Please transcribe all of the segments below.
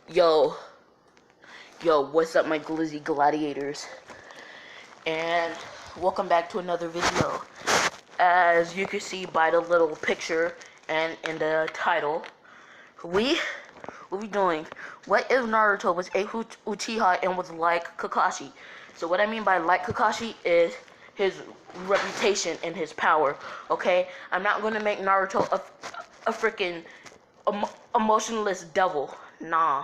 Yo, what's up, my glizzy gladiators? And welcome back to another video. As you can see by the little picture and in the title, what we doing? What if Naruto was a Uchiha and was like Kakashi? So what I mean by like Kakashi is his reputation and his power. Okay, I'm not gonna make Naruto a freaking emotionless devil. Nah.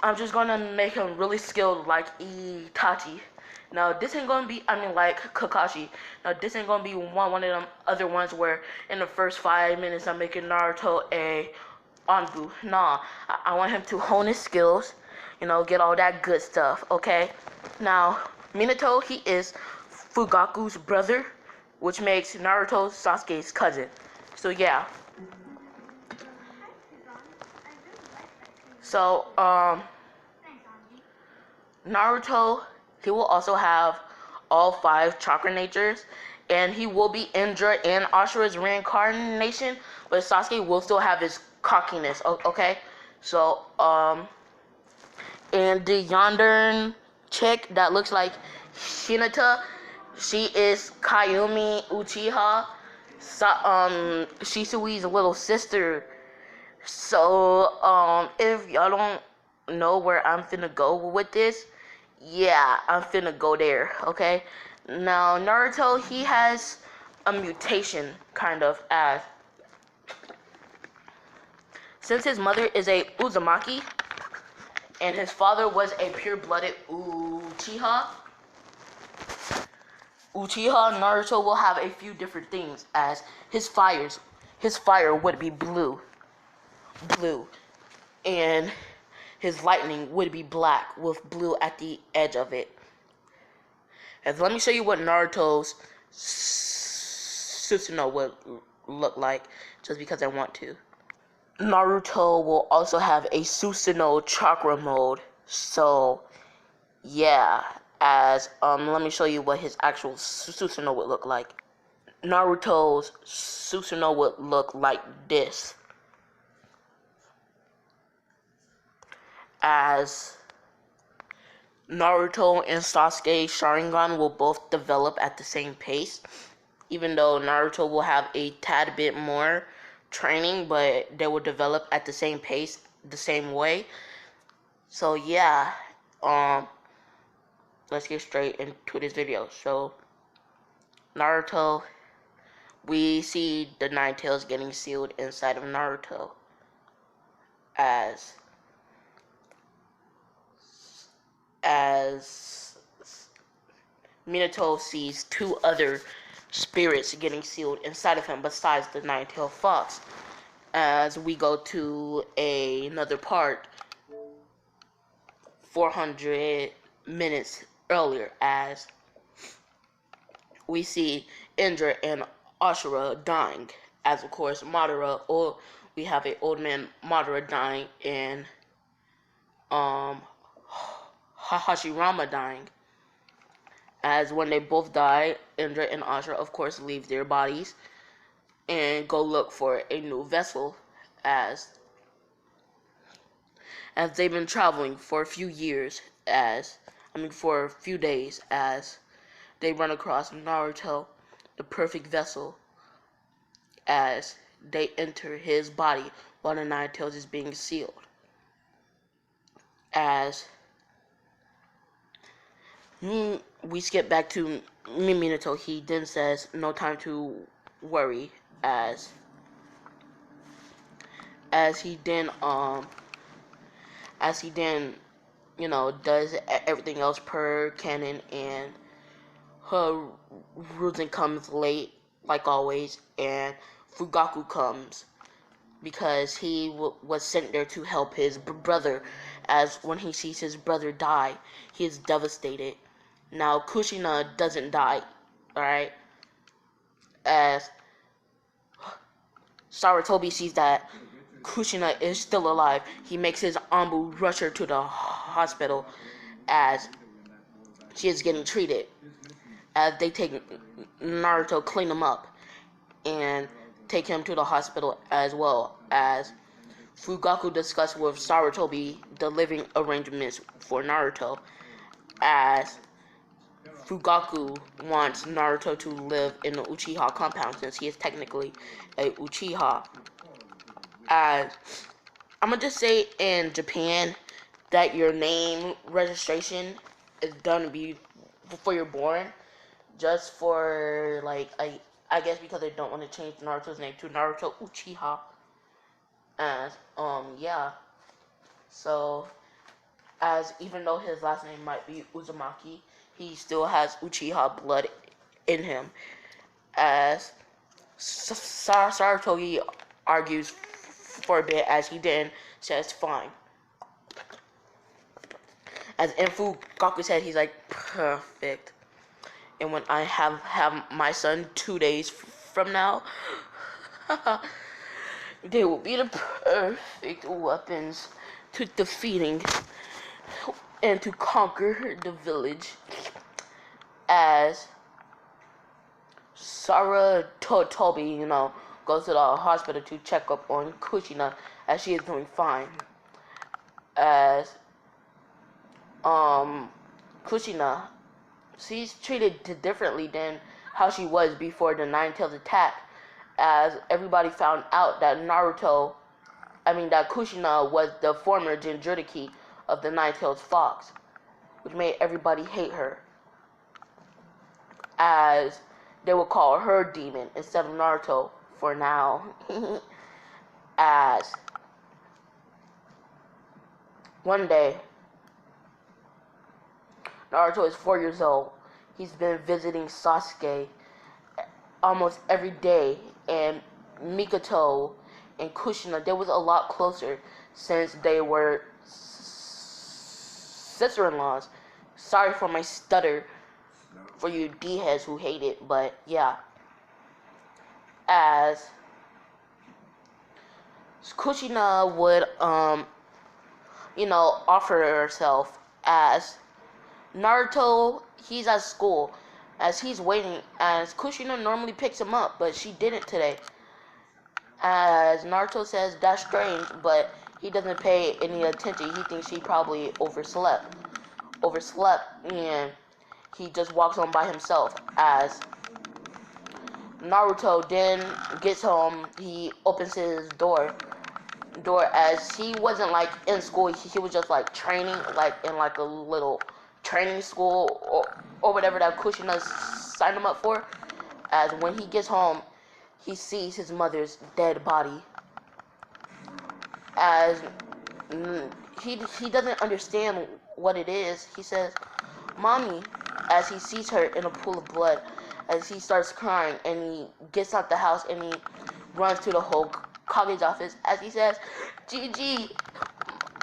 I'm just gonna make him really skilled like Itachi. Now this ain't gonna be, like Kakashi. Now this ain't gonna be one of them other ones where in the first 5 minutes I'm making Naruto a Anbu. Nah, I want him to hone his skills, get all that good stuff, okay? Now, Minato, he is Fugaku's brother, which makes Naruto Sasuke's cousin. So yeah. So, Naruto, he will also have all 5 chakra natures, and he will be injured in Ashura's reincarnation, but Sasuke will still have his cockiness, okay? So, and the yonder chick that looks like Hinata, she is Kayumi Uchiha, Shisui's little sister. So, if y'all don't know where I'm finna go with this, yeah, I'm finna go there, okay? Now, Naruto, he has a mutation, kind of, as since his mother is a Uzumaki, and his father was a pure-blooded Uchiha, Naruto will have a few different things, as his fire would be blue, and his lightning would be black with blue at the edge of it. And let me show you what Naruto's Susanoo would look like, just because I want to. Naruto will also have a Susanoo chakra mode. So, yeah, as let me show you what his actual Susanoo would look like. Naruto's Susanoo would look like this. As Naruto and Sasuke Sharingan will both develop at the same pace, even though Naruto will have a tad bit more training, but they will develop at the same pace, the same way. So yeah, let's get straight into this video. So Naruto, we see the 9 tails getting sealed inside of Naruto, as Minato sees 2 other spirits getting sealed inside of him besides the 9-tailed fox. As we go to another part 400 minutes earlier, as we see Indra and Ashura dying, as of course Madara, or we have an old man Madara dying, and Hashirama dying. As when they both die, Indra and Ashura of course leave their bodies and go look for a new vessel, as they've been traveling for a few years, for a few days, as they run across Naruto, the perfect vessel, as they enter his body while the 9 tails is being sealed. As we skip back to Minato, he then says, "No time to worry," as he then does everything else per canon, and Ruzan comes late like always, and Fugaku comes because he was sent there to help his brother, as when he sees his brother die, he is devastated. Now Kushina doesn't die, alright? As Sarutobi sees that Kushina is still alive, he makes his Anbu rush her to the hospital as she is getting treated. As they take Naruto, clean him up, and take him to the hospital as well, as Fugaku discussed with Sarutobi the living arrangements for Naruto, as Fugaku wants Naruto to live in the Uchiha compound since he is technically a Uchiha. As I'm gonna just say in Japan that your name registration is done before you're born, just for like I guess because they don't want to change Naruto's name to Naruto Uchiha. As yeah, so as even though his last name might be Uzumaki, he still has Uchiha blood in him. As Sarutobi argues for a bit, as he then says fine. As in Fugaku's head, he's like, perfect. And when I have my son 2 days from now, they will be the perfect weapons to defeating and to conquer the village. As Sarutobi, goes to the hospital to check up on Kushina, as she is doing fine. As Kushina, she's treated differently than how she was before the Nine-Tails attack, as everybody found out that that Kushina was the former Jinchuriki of the Nine-Tails Fox, which made everybody hate her, as they would call her demon instead of Naruto for now. As one day, Naruto is 4 years old. He's been visiting Sasuke almost every day, and Mikoto and Kushina, they was a lot closer since they were sister-in-laws. Sorry for my stutter for you D-heads who hate it, but yeah. As Kushina would, offer herself, as Naruto, he's at school, as he's waiting, as Kushina normally picks him up, but she didn't today. As Naruto says, that's strange, but he doesn't pay any attention. He thinks she probably overslept, and he just walks on by himself. As Naruto then gets home, he opens his door, as he wasn't like in school. He was just like training, like in like a little training school or whatever that Kushina signed him up for. As when he gets home, he sees his mother's dead body. As he doesn't understand what it is. He says, "Mommy," as he sees her in a pool of blood. As he starts crying, and he gets out the house, and he runs to the Hokage's office, as he says, "Gigi,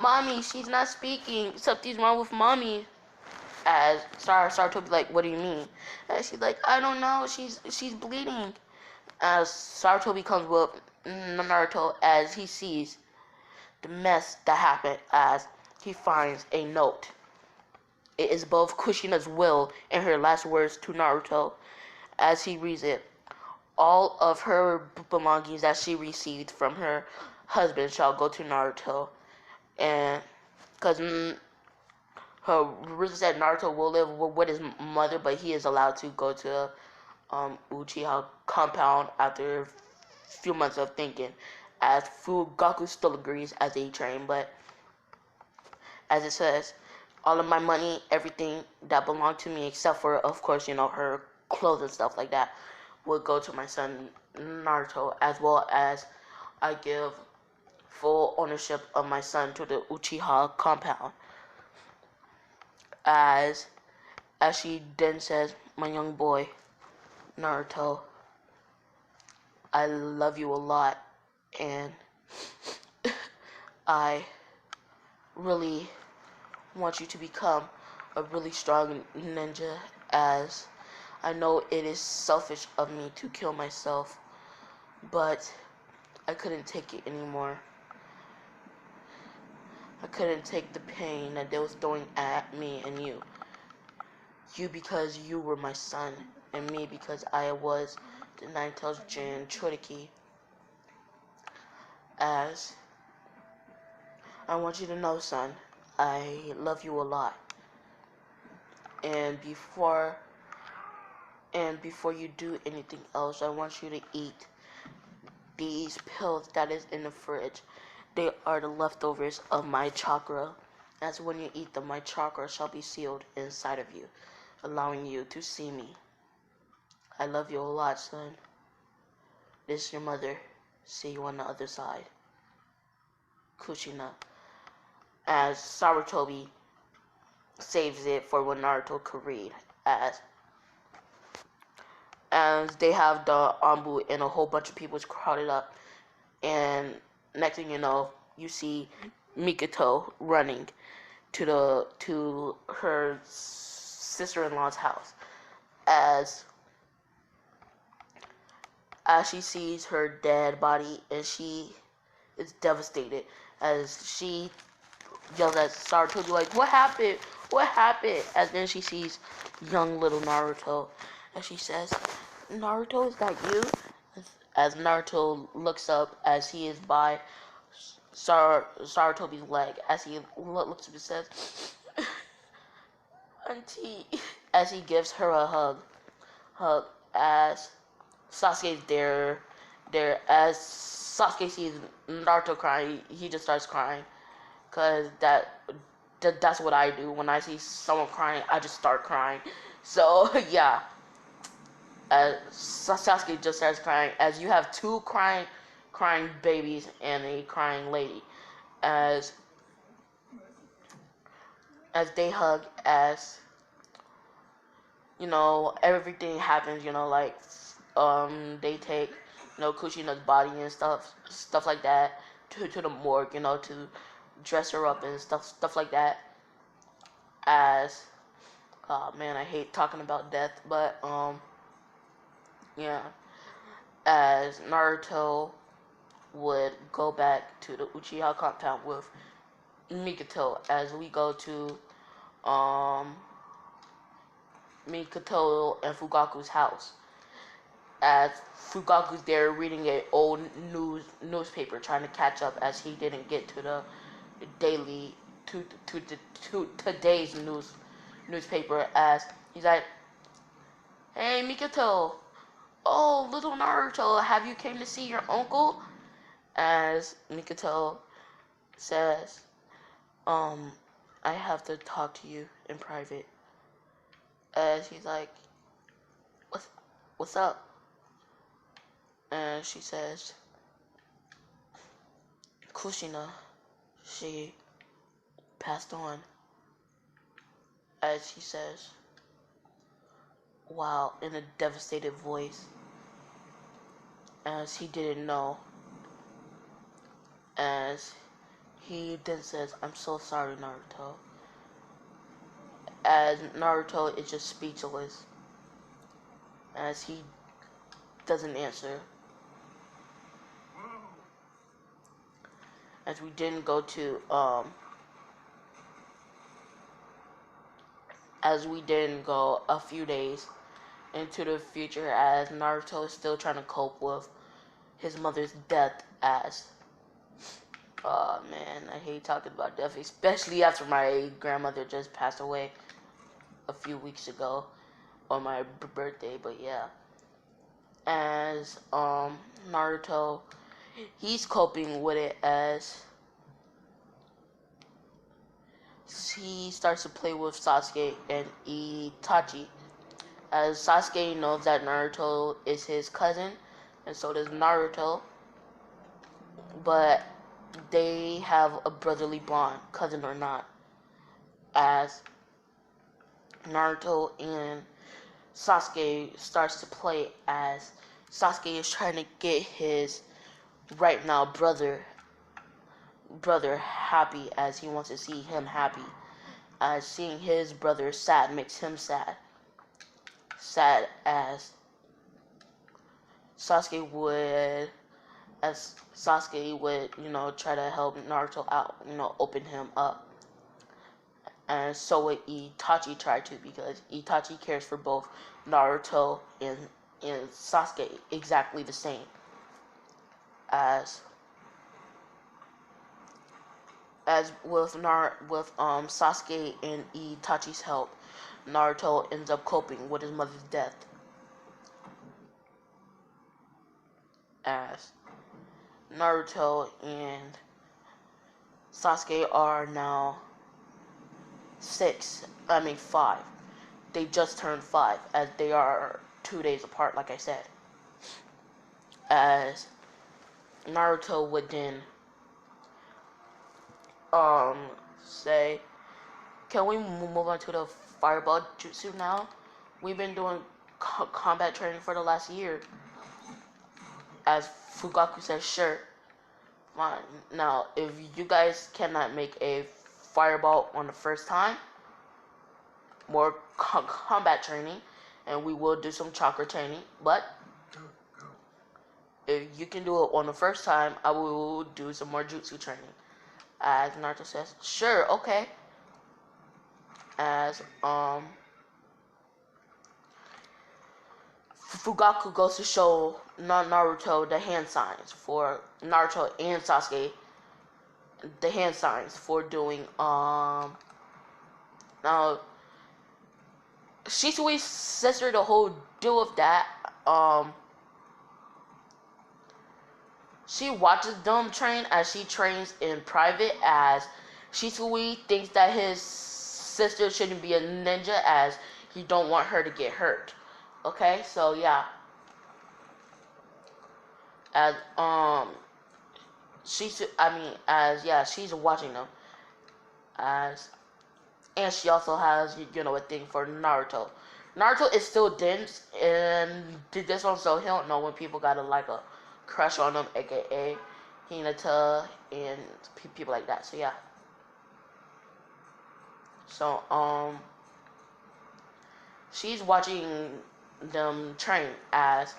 Mommy, she's not speaking. Something's wrong with Mommy." As Sarutobi's like, "What do you mean?" And she's like, "I don't know. She's bleeding." As Sarutobi comes with Naruto, as he sees the mess that happened, as he finds a note. It is both Kushina's will and her last words to Naruto. As he reads it, all of her belongings that she received from her husband shall go to Naruto, and because her rules said Naruto will live with his mother, but he is allowed to go to Uchiha compound after a few months of thinking. As Fugaku still agrees as they train, but as it says, all of my money, everything that belonged to me, except for, of course, her clothes and stuff like that, would go to my son Naruto, as well as I give full ownership of my son to the Uchiha compound. As she then says, "My young boy, Naruto, I love you a lot, and I really want you to become a really strong ninja, as I know it is selfish of me to kill myself, but I couldn't take it anymore. I couldn't take the pain that they was throwing at me and you. You because you were my son, and me because I was the Nine-Tails Jinchuriki." As I want you to know, son, I love you a lot. And before you do anything else, I want you to eat these pills that is in the fridge. They are the leftovers of my chakra. As when you eat them, my chakra shall be sealed inside of you, allowing you to see me. I love you a lot, son. This is your mother. See you on the other side. Kushina. As Sarutobi saves it for when Naruto could read. As they have the Anbu and a whole bunch of people is crowded up. And next thing you know, you see Mikoto running to her sister-in-law's house. As she sees her dead body, and she is devastated as she yells at Sarutobi like, "What happened? What happened?" And then she sees young little Naruto, and she says, "Naruto, is that you?" As Naruto looks up as he is by Sarutobi's leg, as he looks up and says, "Auntie," as he gives her a hug as Sasuke's there as Sasuke sees Naruto crying, he just starts crying, cause that's what I do when I see someone crying. I just start crying. So yeah, Sasuke just starts crying as you have two crying babies and a crying lady, as they hug, as you know, everything happens, you know, like they take, you know, Kushina's body and stuff like that to the morgue, you know, to dress her up and stuff like that. As man, I hate talking about death, but yeah, as Naruto would go back to the Uchiha compound with Mikoto, as we go to Mikoto and Fugaku's house, as Fugaku's there reading an old newspaper, trying to catch up as he didn't get to the daily to today's newspaper. As he's like, "Hey Mikoto, oh little Naruto, have you came to see your uncle?" As Mikoto says, I have to talk to you in private." As he's like, what's up?" And she says, "Kushina, she passed on." As he says, wow, in a devastated voice, as he didn't know. As he then says, "I'm so sorry, Naruto." As Naruto is just speechless, as he doesn't answer. As we didn't go to as we didn't go a few days into the future, as Naruto is still trying to cope with his mother's death. As man, I hate talking about death, especially after my grandmother just passed away a few weeks ago on my birthday. But yeah, as Naruto, he's coping with it as he starts to play with Sasuke and Itachi. As Sasuke knows that Naruto is his cousin, and so does Naruto, but they have a brotherly bond, cousin or not. As Naruto and Sasuke starts to play, as Sasuke is trying to get his right now brother happy, as he wants to see him happy. As seeing his brother sad makes him sad. Sad as Sasuke would, you know, try to help Naruto out, you know, open him up. And so would Itachi try to, because Itachi cares for both Naruto and Sasuke exactly the same. As As with Sasuke and Itachi's help, Naruto ends up coping with his mother's death. As Naruto and Sasuke are now 5. They just turned 5, as they are 2 days apart, like I said. As Naruto would then say, can we move on to the fireball jutsu now? We've been doing combat training for the last year. As Fugaku says, sure. Fine. Now, if you guys cannot make a fireball on the first time, more combat training, and we will do some chakra training, but if you can do it on the first time, I will do some more jutsu training. As Naruto says, sure, okay. As Fugaku goes to show Naruto the hand signs for Naruto and Sasuke, the hand signs for doing now Shisui's sister, the whole deal of that, she watches them train as she trains in private, as Shisui thinks that his sister shouldn't be a ninja as he don't want her to get hurt. Okay, so yeah. As she's watching them. As and she also has, a thing for Naruto. Naruto is still dense and did this one, so he don't know when people got a crush on him, aka Hinata and people like that. So yeah. So she's watching them train as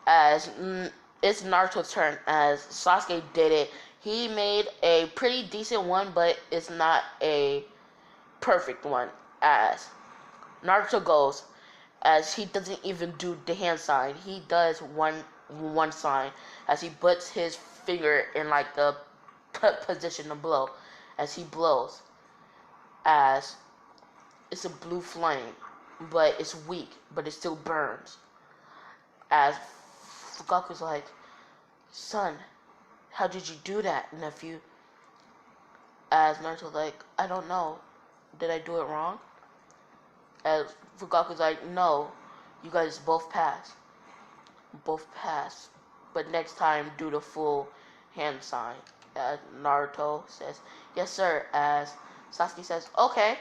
it's Naruto's turn, as Sasuke did it. He made a pretty decent one, but it's not a perfect one. As Naruto goes, as he doesn't even do the hand sign, he does one sign as he puts his finger in the position to blow. As he blows, as it's a blue flame, but it's weak, but it still burns. As Fugaku's like, son, how did you do that, nephew? As Naruto's like, I don't know. Did I do it wrong? As Fugaku's like, no, you guys both pass. Both pass. But next time, do the full hand sign. As Naruto says, yes, sir. As Sasuke says, okay.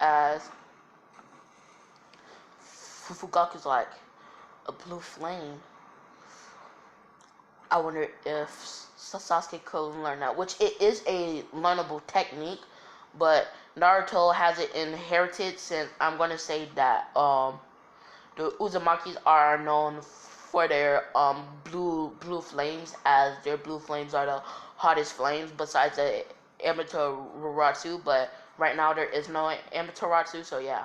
As Fugaku's like, a blue flame. I wonder if Sasuke could learn that, which it is a learnable technique, but Naruto has it inherited, since I'm going to say that the Uzumakis are known for their blue flames, as their blue flames are the hottest flames besides the Amaterasu, but right now there is no Amaterasu, so yeah.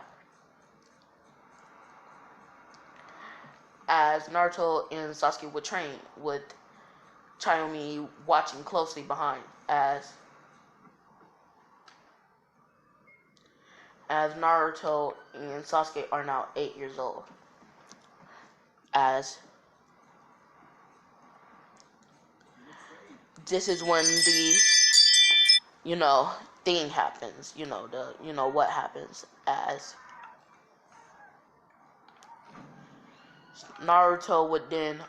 As Naruto and Sasuke would train, with Chiyomi watching closely behind, as Naruto and Sasuke are now 8 years old. As this is when the thing happens, what happens, as Naruto would then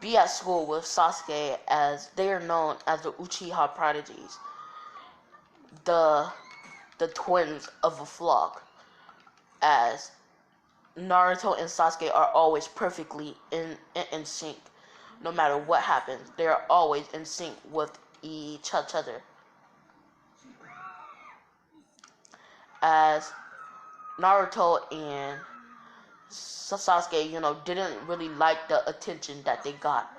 be at school with Sasuke, as they are known as the Uchiha prodigies, the twins of a flock, as Naruto and Sasuke are always perfectly in sync. No matter what happens, they are always in sync with each other. As Naruto and Sasuke, didn't really like the attention that they got.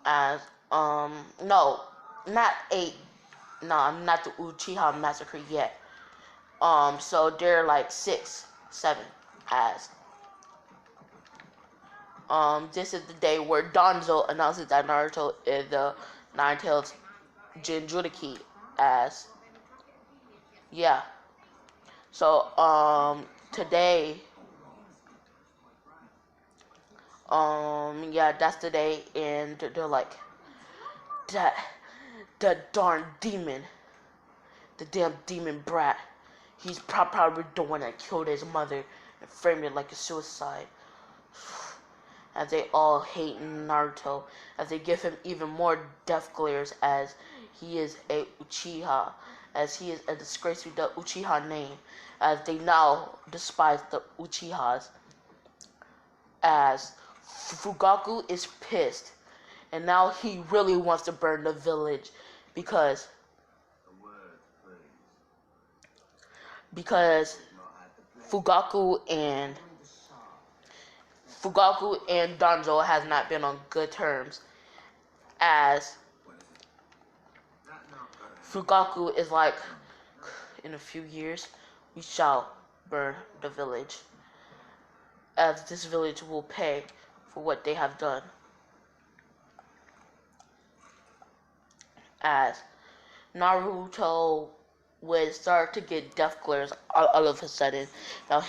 As no, not 8. No, I'm not the Uchiha massacre yet. So they're 6, 7. As This is the day where Danzo announces that Naruto is the Nine-Tails Jinchuriki as, yeah. So, today, yeah, that's the day, and they're like, that, that darn demon, the damn demon brat, he's probably the one that killed his mother and framed it like a suicide. As they all hate Naruto, as they give him even more death glares as he is a Uchiha, as he is a disgrace to the Uchiha name, as they now despise the Uchihas, as Fugaku is pissed, and now he really wants to burn the village because because Fugaku and Danzo has not been on good terms, as Fugaku is like, in a few years, we shall burn the village, as this village will pay for what they have done. As Naruto would start to get death glares all of a sudden. Now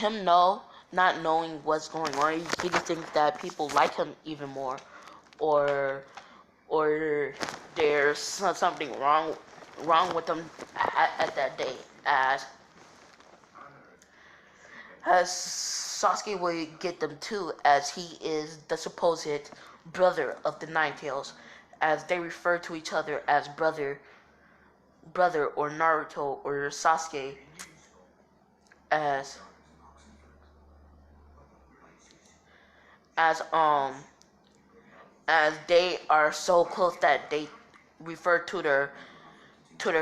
not knowing what's going on, he just thinks that people like him even more, or there's something wrong with them at that day. As Sasuke will get them too, as he is the supposed brother of the Nine-Tails, as they refer to each other as brother or Naruto or Sasuke, as as they are so close that they refer to their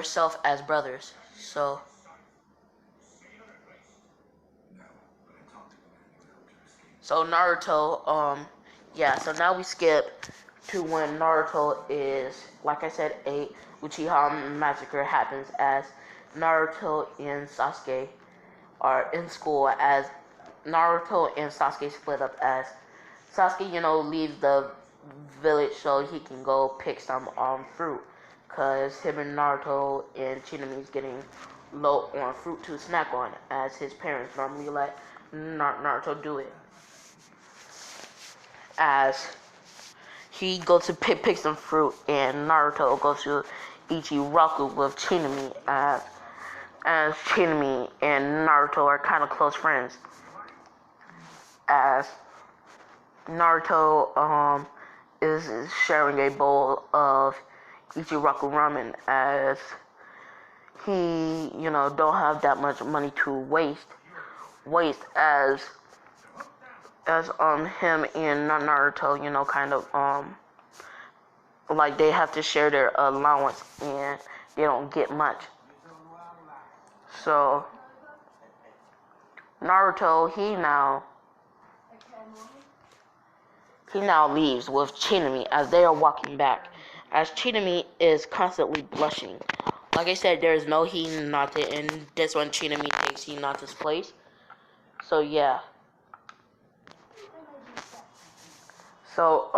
self as brothers. So Naruto, yeah, so now we skip to when Naruto is, like I said, a Uchiha massacre happens, as Naruto and Sasuke are in school, as Naruto and Sasuke split up, as Sasuke, leaves the village so he can go pick some fruit, cause him and Naruto and Chinami is getting low on fruit to snack on, as his parents normally let Naruto do it. As he goes to pick some fruit, and Naruto goes to Ichiraku with Chinami, as Chinami and Naruto are kind of close friends, as Naruto is sharing a bowl of Ichiraku ramen, as he don't have that much money to waste, as him and Naruto kind of like they have to share their allowance and they don't get much. So Naruto, he now leaves with Chinami as they are walking back, as Chinami is constantly blushing. Like I said, there is no Hinata in this one. Chinami takes Hinata's place. So yeah. So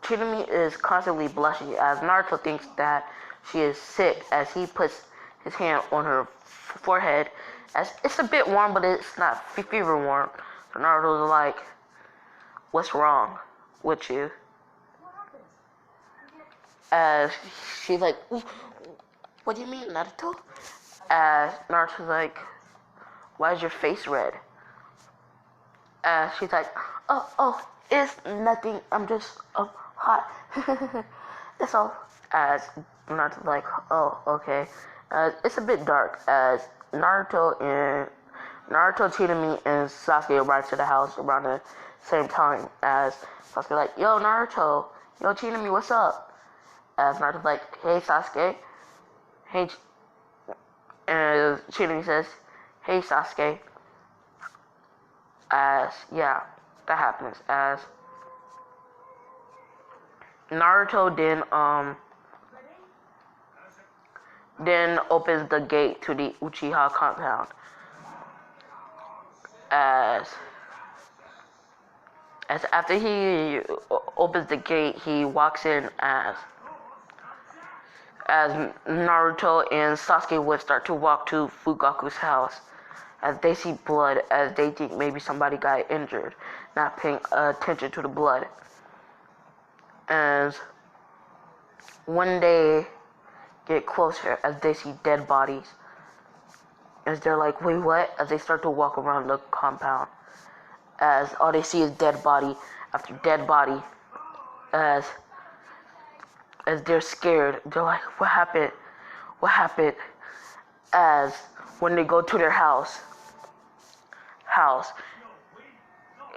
Chinami is constantly blushing, as Naruto thinks that she is sick, as he puts his hand on her forehead, as it's a bit warm, but it's not fever warm. So Naruto's like, "What's wrong with you?" As she's like, "What do you mean, Naruto?" As Naruto's like, "Why is your face red?" As she's like, "Oh, it's nothing. I'm just hot. That's all." As Naruto's like, "Oh, okay." It's a bit dark, as Naruto, Chinami, and Sasuke arrive to the house around the same time, as Sasuke like, "Yo, Naruto. Yo, Chinami, what's up?" As Naruto's like, "Hey, Sasuke. Hey," and Chinami says, "Hey, Sasuke." As, yeah, that happens, as Naruto then opens the gate to the Uchiha compound, as As after he opens the gate, he walks in as Naruto and Sasuke would start to walk to Fugaku's house. As they see blood, as they think maybe somebody got injured, not paying attention to the blood. As when they get closer, as they see dead bodies, as they're like, wait, what? As they start to walk around the compound, as all they see is dead body after dead body, as they're scared, they're like, what happened? What happened? As when they go to their house,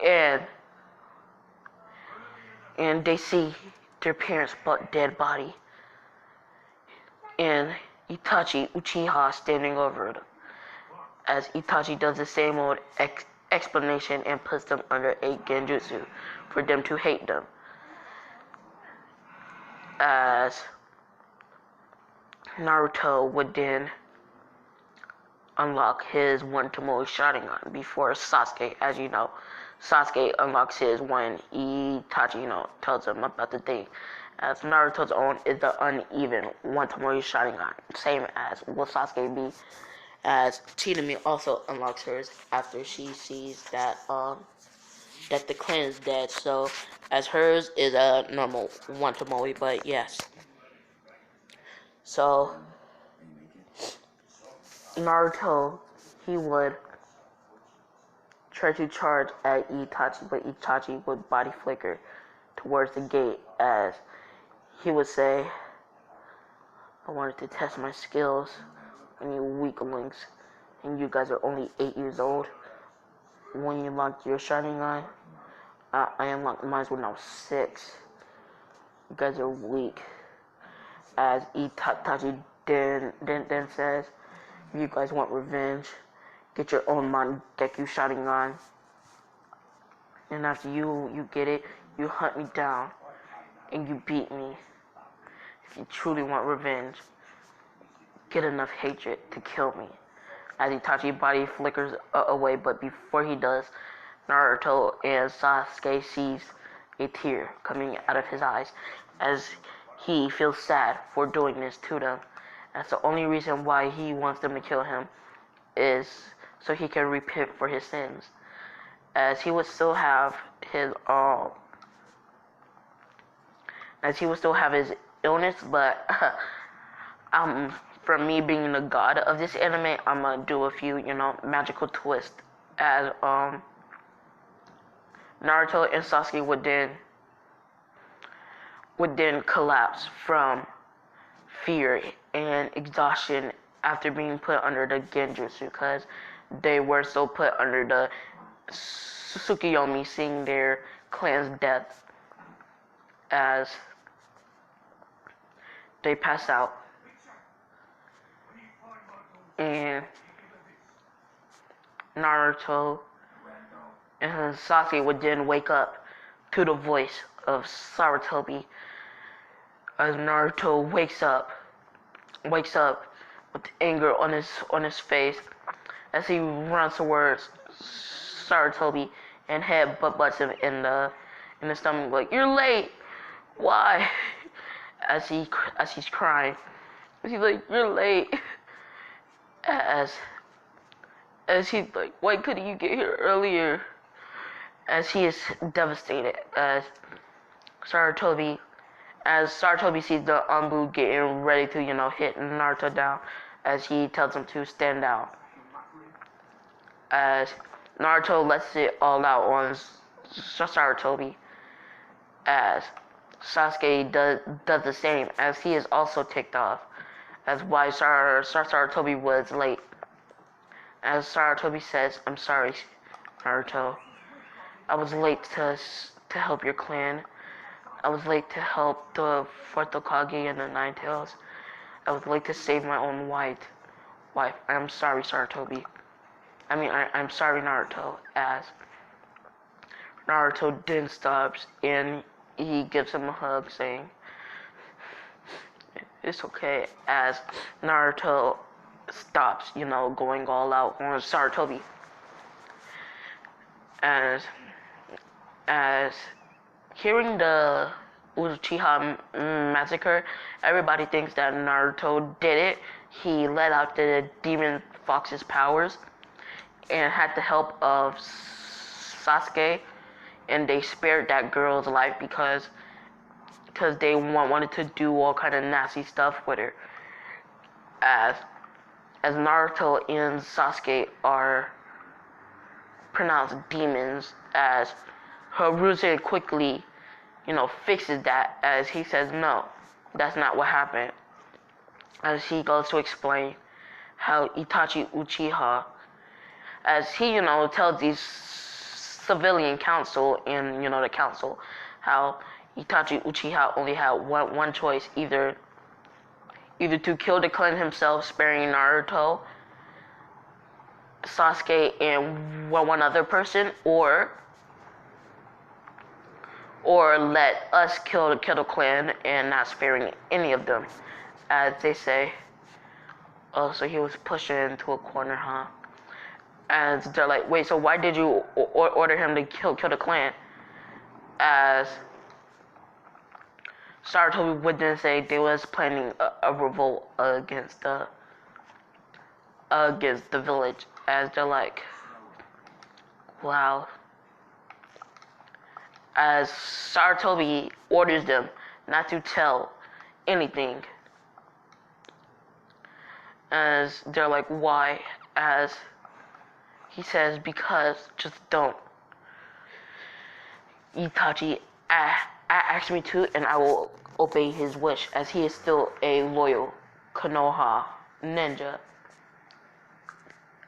and they see their parents' dead body, and Itachi Uchiha standing over them, as Itachi does the same old explanation and puts them under a genjutsu for them to hate them. As Naruto would then unlock his one Tomoe Sharingan before Sasuke. As you know, Sasuke unlocks his when Itachi, tells him about the thing. As Naruto's own is the uneven one Tomoe Sharingan, same as will Sasuke be. As Tsunami also unlocks hers after she sees that the clan is dead. So as hers is a normal one Tomoe, but yes. So Naruto, he would try to charge at Itachi, but Itachi would body flicker towards the gate as he would say, I wanted to test my skills on you weaklings, and you guys are only 8 years old. When you unlocked your Sharingan, I unlocked mine when I was 6. You guys are weak. As Itachi then says, if you guys want revenge, get your own Mangekyo Sharingan. And after you get it, you hunt me down and you beat me. If you truly want revenge, get enough hatred to kill me. As Itachi body flickers away, but before he does, Naruto and Sasuke sees a tear coming out of his eyes as he feels sad for doing this to them. That's the only reason why he wants them to kill him, is so he can repent for his sins. As he would still have his illness, but for me being the god of this anime, I'm gonna do a few, magical twists. As Naruto and Sasuke would then collapse from fear and exhaustion after being put under the genjutsu, because they were so put under the Tsukuyomi, seeing their clan's death. As they pass out, and Naruto and Sasuke would then wake up to the voice of Sarutobi. As Naruto wakes up with anger on his face, as he runs towards Sarutobi and butts him in the stomach, like, you're late. Why? As he's crying, he's like, you're late. As he's like, why couldn't you get here earlier? As he is devastated, as Sarutobi sees the Anbu getting ready to, hit Naruto down, as he tells him to stand down. As Naruto lets it all out on Sarutobi, as Sasuke does the same, as he is also ticked off, as why Sarutobi was late. As Sarutobi says, I'm sorry, Naruto. I was late to help your clan. I was late to help the Fourth Hokage and the Nine Tails. I was late to save my own wife. I'm sorry, Sarutobi. I'm sorry, Naruto. As Naruto then stops and he gives him a hug, saying, it's okay. As Naruto stops, going all out on Sarutobi. As As hearing the Uchiha massacre, everybody thinks that Naruto did it. He let out the demon fox's powers and had the help of Sasuke, and they spared that girl's life because they wanted to do all kind of nasty stuff with her. As Naruto and Sasuke are pronounced demons, as Hiruzen quickly, fixes that, as he says no, that's not what happened. As he goes to explain how Itachi Uchiha, as he, tells these civilian council and, the council, how Itachi Uchiha only had one choice, either to kill the clan himself, sparing Naruto, Sasuke, and one other person, or let us kill the clan and not sparing any of them, as they say. Oh, so he was pushed into a corner, huh? And they're like, wait, so why did you order him to kill the clan? As Sarutobi would then say they was planning a revolt against the village. As they're like, wow. As Sarutobi orders them not to tell anything. As they're like, why? As he says, because just don't. Itachi asked me to, and I will obey his wish, as he is still a loyal Konoha ninja.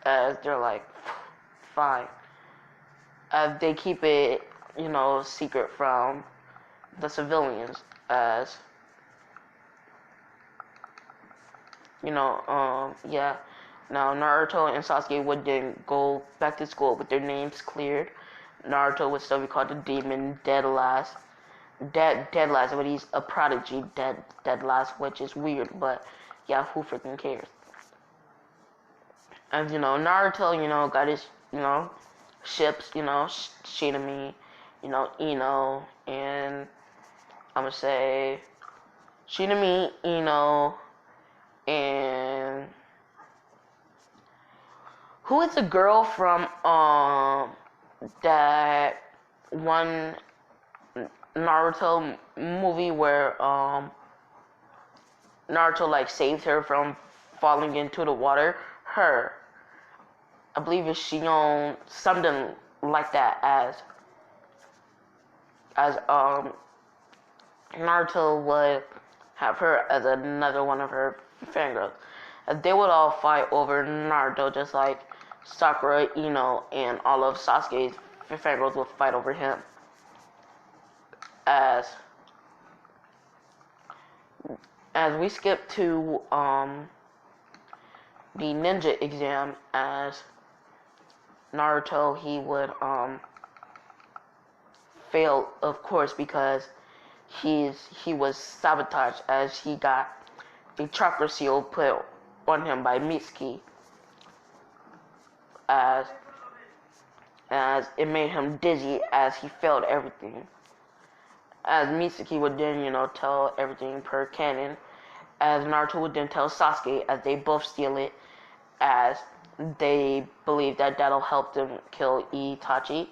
As they're like, fine. They keep it, secret from the civilians, as yeah. Now Naruto and Sasuke would then go back to school with their names cleared. Naruto would still be called the demon dead last, but he's a prodigy dead last, which is weird, but yeah, who freaking cares? And Naruto, got his, ships, Shinami, Ino, and I'm gonna say Shinami, Ino, and who is the girl from that one Naruto movie where Naruto saved her from falling into the water? Her, I believe it's Shion, something like that, as Naruto would have her as another one of her fangirls. They would all fight over Naruto, just like Sakura, Ino, and all of Sasuke's fangirls would fight over him. As we skip to the ninja exam, as Naruto, he would fail, of course, because he was sabotaged, as he got a chakra seal put on him by Mitsuki, as it made him dizzy, as he failed everything. As Mitsuki would then, tell everything per canon, as Naruto would then tell Sasuke, as they both steal it, as they believe that that'll help them kill Itachi.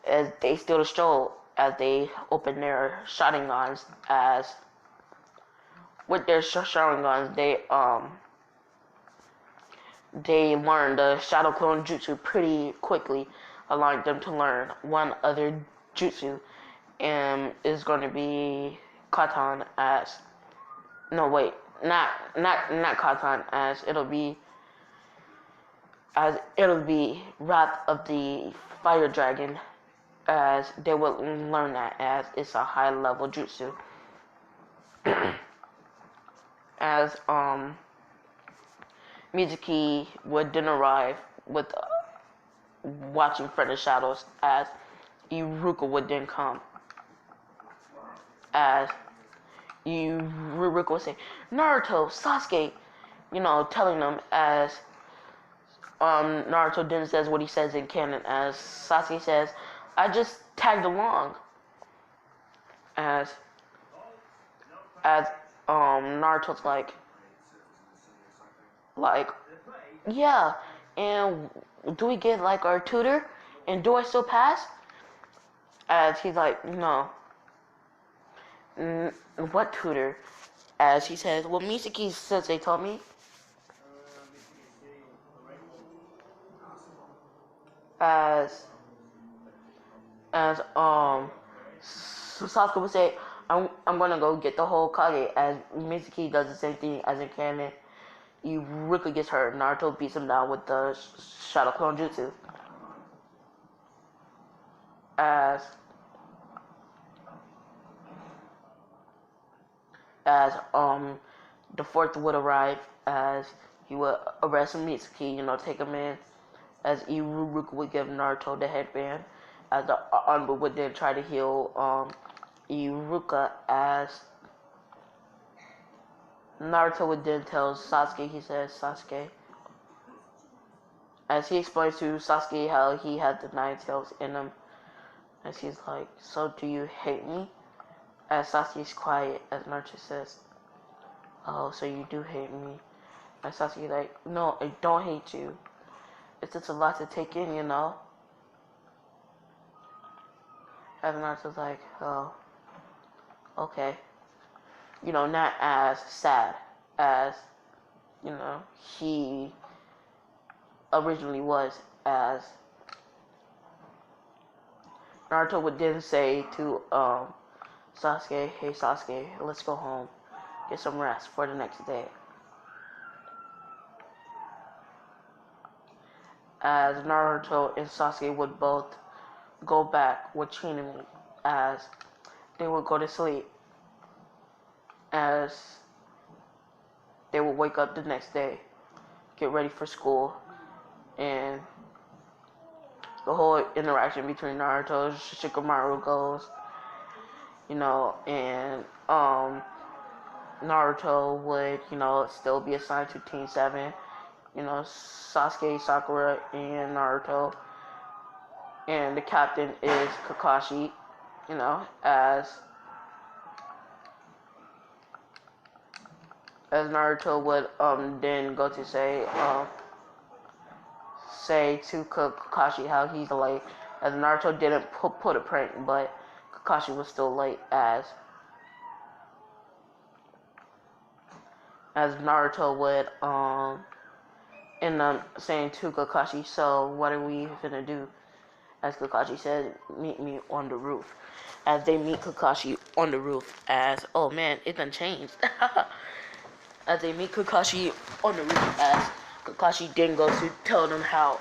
As they steal the scroll, as they open their Sharingans, as with their Sharingans, they learn the Shadow Clone Jutsu pretty quickly, allowing them to learn one other jutsu, and is going to be Katan, as no, wait, not Katan, as it'll be Wrath of the Fire Dragon, as they will learn that, as it's a high level jutsu. As Mizuki would then arrive with watching from the shadows, as Iruka would then come, as Iruka would say, Naruto, Sasuke, telling them, as Naruto then says what he says in canon, as Sasuke says, I just tagged along as as Naruto's like yeah, and do we get like our tutor, and do I still pass? As he's like, no. What tutor? As he says, well, Misaki says they told me. As Sasuke would say, I'm gonna go get the whole Kage. As Misaki does the same thing as in canon. Iruka gets hurt. Naruto beats him down with the Shadow Clone Jutsu. As the fourth would arrive, as he would arrest Mitsuki, take him in, as Iruka would give Naruto the headband, as the Anbu would then try to heal Iruka, as Naruto would then tell Sasuke, he says, Sasuke, as he explains to Sasuke how he had the 9 tails in him, as he's like, so do you hate me? As Sasuke's quiet, as Naruto says, oh, so you do hate me. As Sasuke's like, no, I don't hate you. It's just a lot to take in, As Naruto's like, oh, okay. Not as sad as, he originally was, as Naruto would then say to, Sasuke, hey Sasuke, let's go home. Get some rest for the next day. As Naruto and Sasuke would both go back with Chinami, as they would go to sleep, as they would wake up the next day, get ready for school, and the whole interaction between Naruto and Shikamaru goes, and Naruto would, still be assigned to Team 7, Sasuke, Sakura, and Naruto, and the captain is Kakashi, as Naruto would then go to say to Kakashi how he's late, as Naruto didn't put a prank, but Kakashi was still late, as Naruto would end up saying to Kakashi, so what are we gonna do? As Kakashi said, meet me on the roof. As they meet Kakashi on the roof, as, oh man, it done changed. As they meet Kakashi on the roof, as Kakashi then goes to tell them how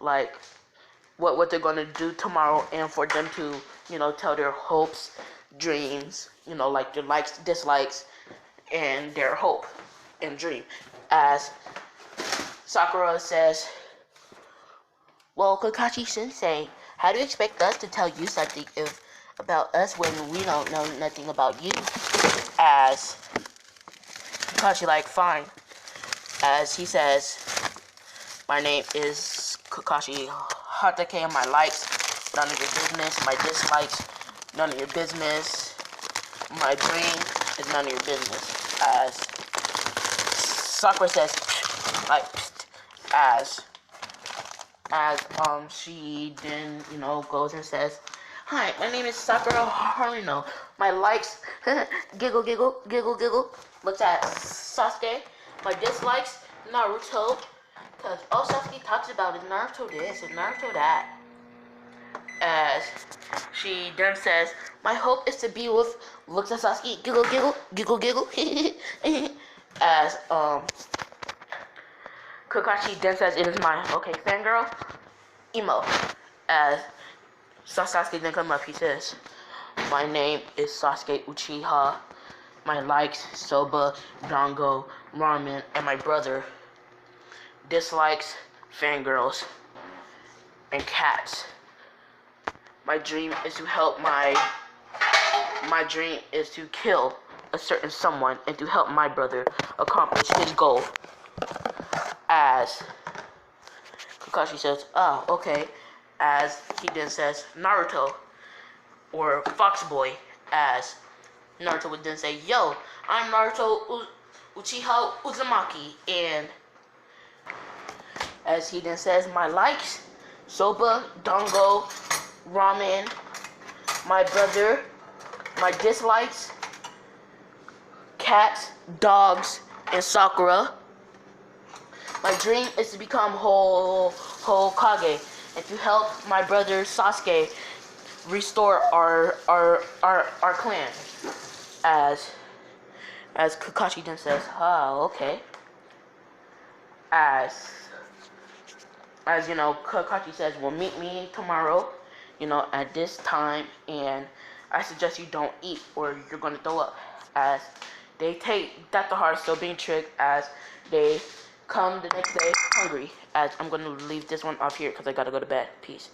like what they're gonna do tomorrow, and for them to tell their hopes, dreams, like their likes, dislikes, and their hope and dream. As Sakura says, well, Kakashi Sensei, how do you expect us to tell you something about us when we don't know nothing about you? As Kakashi like, fine. As he says, my name is Kakashi Hatake, and my likes, none of your business. My dislikes, none of your business. My dream is none of your business. As Sakura says, like, as she then, goes and says, hi, my name is Sakura Haruno. My likes, giggle, giggle, giggle, giggle, looks at Sasuke. My dislikes, Naruto, because all Sasuke talks about is Naruto this and Naruto that. As she then says, my hope is to be with, looks at Sasuke, giggle, giggle, giggle, giggle, as, Kakashi then says, it is mine. Okay, fangirl, emo. As Sasuke then comes up, he says, my name is Sasuke Uchiha. My likes, soba, dango, ramen, and my brother. Dislikes, fangirls, and cats. My dream is to help my dream is to kill a certain someone and to help my brother accomplish his goal. as Kakashi says, oh, okay, as he then says Naruto, or Fox Boy, as Naruto would then say, yo, I'm Naruto Uchiha Uzumaki, and as he then says, my likes, soba, dango, ramen, my brother, my dislikes, cats, dogs, and Sakura. My dream is to become Hokage and to help my brother Sasuke restore our clan. As Kakashi then says, oh, okay. As you know, Kakashi says, well, meet me tomorrow, you know, at this time, and I suggest you don't eat or you're gonna throw up. As they take that to heart, still being tricked, as they come the next day hungry. As I'm gonna leave this one off here because I gotta go to bed. Peace.